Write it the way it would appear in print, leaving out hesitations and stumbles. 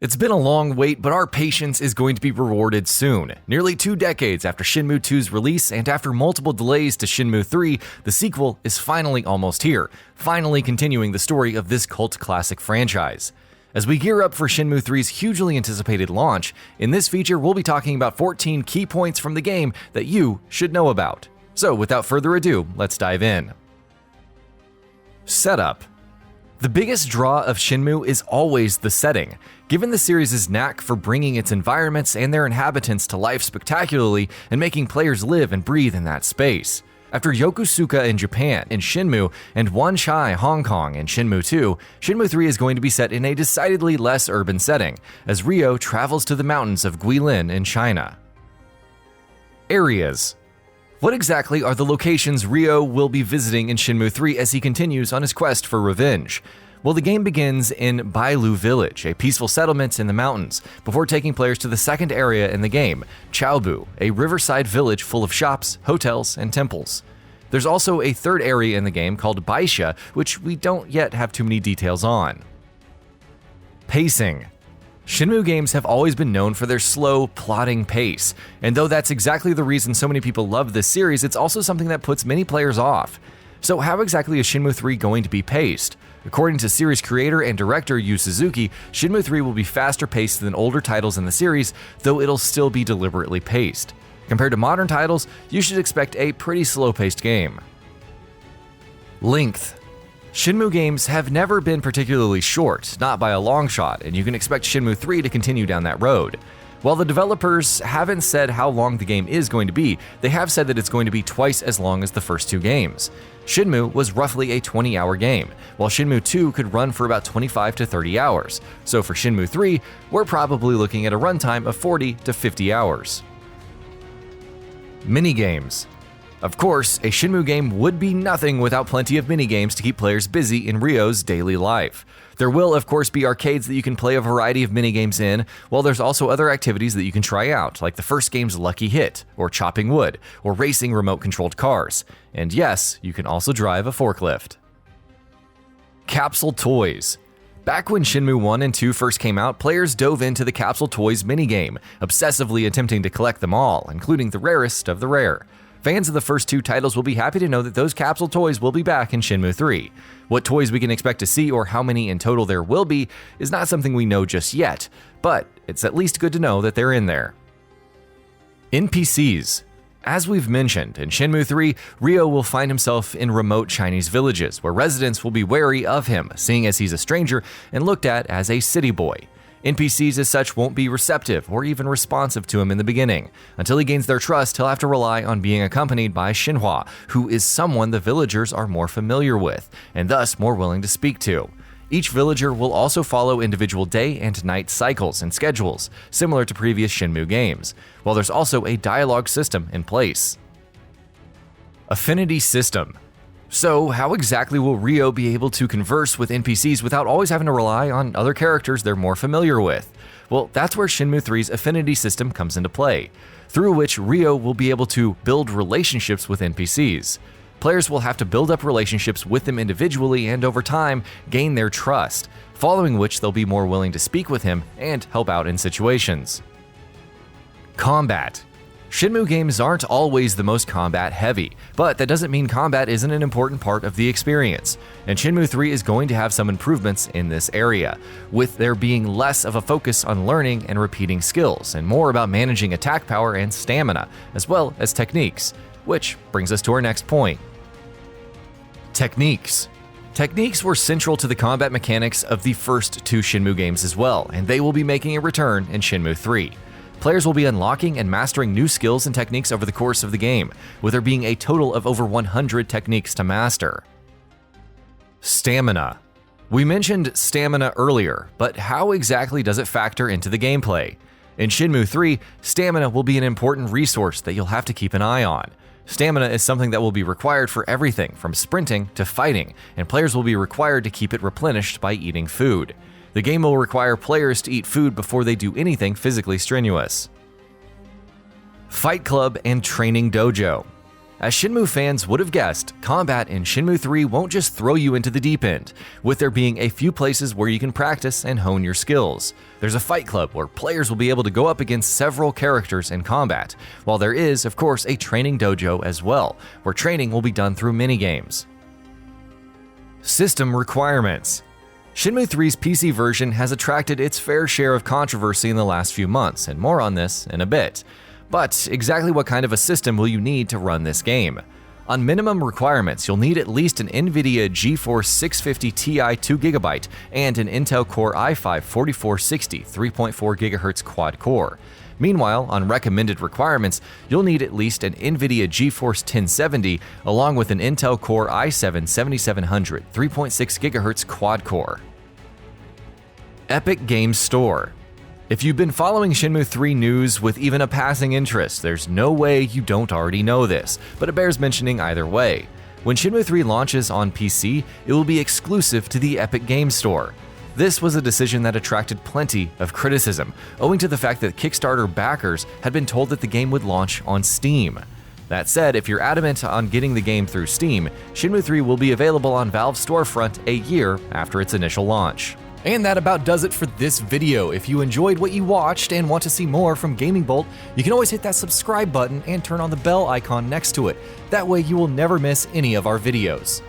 It's been a long wait, but our patience is going to be rewarded soon. Nearly 2 decades after Shenmue 2's release and after multiple delays to Shenmue 3, the sequel is finally almost here, finally continuing the story of this cult classic franchise. As we gear up for Shenmue 3's hugely anticipated launch, in this feature we'll be talking about 14 key points from the game that you should know about. So without further ado, let's dive in. Setup. The biggest draw of Shenmue is always the setting. Given the series' knack for bringing its environments and their inhabitants to life spectacularly and making players live and breathe in that space. After Yokosuka in Japan in Shenmue and Wanchai, Hong Kong in Shenmue 2, Shenmue 3 is going to be set in a decidedly less urban setting, as Ryo travels to the mountains of Guilin in China. Areas. What exactly are the locations Ryo will be visiting in Shenmue 3 as he continues on his quest for revenge? Well, the game begins in Bailu Village, a peaceful settlement in the mountains, before taking players to the second area in the game, Chaobu, a riverside village full of shops, hotels, and temples. There's also a third area in the game called Baisha, which we don't yet have too many details on. Pacing. Shenmue games have always been known for their slow, plodding pace, and though that's exactly the reason so many people love this series, it's also something that puts many players off. So how exactly is Shenmue 3 going to be paced? According to series creator and director Yu Suzuki, Shenmue 3 will be faster paced than older titles in the series, though it'll still be deliberately paced. Compared to modern titles, you should expect a pretty slow-paced game. Length. Shenmue games have never been particularly short, not by a long shot, and you can expect Shenmue 3 to continue down that road. While the developers haven't said how long the game is going to be, they have said that it's going to be twice as long as the first 2 games. Shenmue was roughly a 20-hour game, while Shenmue 2 could run for about 25 to 30 hours. So for Shenmue 3, we're probably looking at a runtime of 40 to 50 hours. Minigames. Of course, a Shenmue game would be nothing without plenty of minigames to keep players busy in Ryo's daily life. There will, of course, be arcades that you can play a variety of minigames in, while there's also other activities that you can try out, like the first game's Lucky Hit, or chopping wood, or racing remote-controlled cars. And yes, you can also drive a forklift. Capsule toys. Back when Shenmue 1 and 2 first came out, players dove into the Capsule Toys minigame, obsessively attempting to collect them all, including the rarest of the rare. Fans of the first 2 titles will be happy to know that those capsule toys will be back in Shenmue 3. What toys we can expect to see or how many in total there will be is not something we know just yet, but it's at least good to know that they're in there. NPCs. As we've mentioned, in Shenmue 3, Ryo will find himself in remote Chinese villages where residents will be wary of him, seeing as he's a stranger and looked at as a city boy. NPCs as such won't be receptive or even responsive to him in the beginning. Until he gains their trust, he'll have to rely on being accompanied by Shinhua, who is someone the villagers are more familiar with, and thus more willing to speak to. Each villager will also follow individual day and night cycles and schedules, similar to previous Shenmue games, while there's also a dialogue system in place. Affinity system. So, how exactly will Ryo be able to converse with NPCs without always having to rely on other characters they're more familiar with? Well, that's where Shenmue 3's affinity system comes into play, through which Ryo will be able to build relationships with NPCs. Players will have to build up relationships with them individually and over time gain their trust, following which they'll be more willing to speak with him and help out in situations. Combat. Shenmue games aren't always the most combat heavy, but that doesn't mean combat isn't an important part of the experience, and Shenmue 3 is going to have some improvements in this area, with there being less of a focus on learning and repeating skills, and more about managing attack power and stamina, as well as techniques, which brings us to our next point. Techniques. Techniques were central to the combat mechanics of the first 2 Shenmue games as well, and they will be making a return in Shenmue 3. Players will be unlocking and mastering new skills and techniques over the course of the game, with there being a total of over 100 techniques to master. Stamina. We mentioned stamina earlier, but how exactly does it factor into the gameplay? In Shenmue 3, stamina will be an important resource that you'll have to keep an eye on. Stamina is something that will be required for everything from sprinting to fighting, and players will be required to keep it replenished by eating food. The game will require players to eat food before they do anything physically strenuous. Fight Club and Training Dojo. As Shenmue fans would have guessed, combat in Shenmue 3 won't just throw you into the deep end, with there being a few places where you can practice and hone your skills. There's a fight club where players will be able to go up against several characters in combat, while there is, of course, a training dojo as well, where training will be done through minigames. System requirements. Shenmue 3's PC version has attracted its fair share of controversy in the last few months, and more on this in a bit. But exactly what kind of a system will you need to run this game? On minimum requirements, you'll need at least an NVIDIA GeForce 650 Ti 2GB and an Intel Core i5 4460 3.4 GHz quad core. Meanwhile, on recommended requirements, you'll need at least an NVIDIA GeForce 1070 along with an Intel Core i7 7700 3.6 GHz quad core. Epic Games Store. If you've been following Shenmue 3 news with even a passing interest, there's no way you don't already know this, but it bears mentioning either way. When Shenmue 3 launches on PC, it will be exclusive to the Epic Games Store. This was a decision that attracted plenty of criticism, owing to the fact that Kickstarter backers had been told that the game would launch on Steam. That said, if you're adamant on getting the game through Steam, Shenmue 3 will be available on Valve's storefront a year after its initial launch. And that about does it for this video. If you enjoyed what you watched and want to see more from Gaming Bolt, you can always hit that subscribe button and turn on the bell icon next to it. That way you will never miss any of our videos.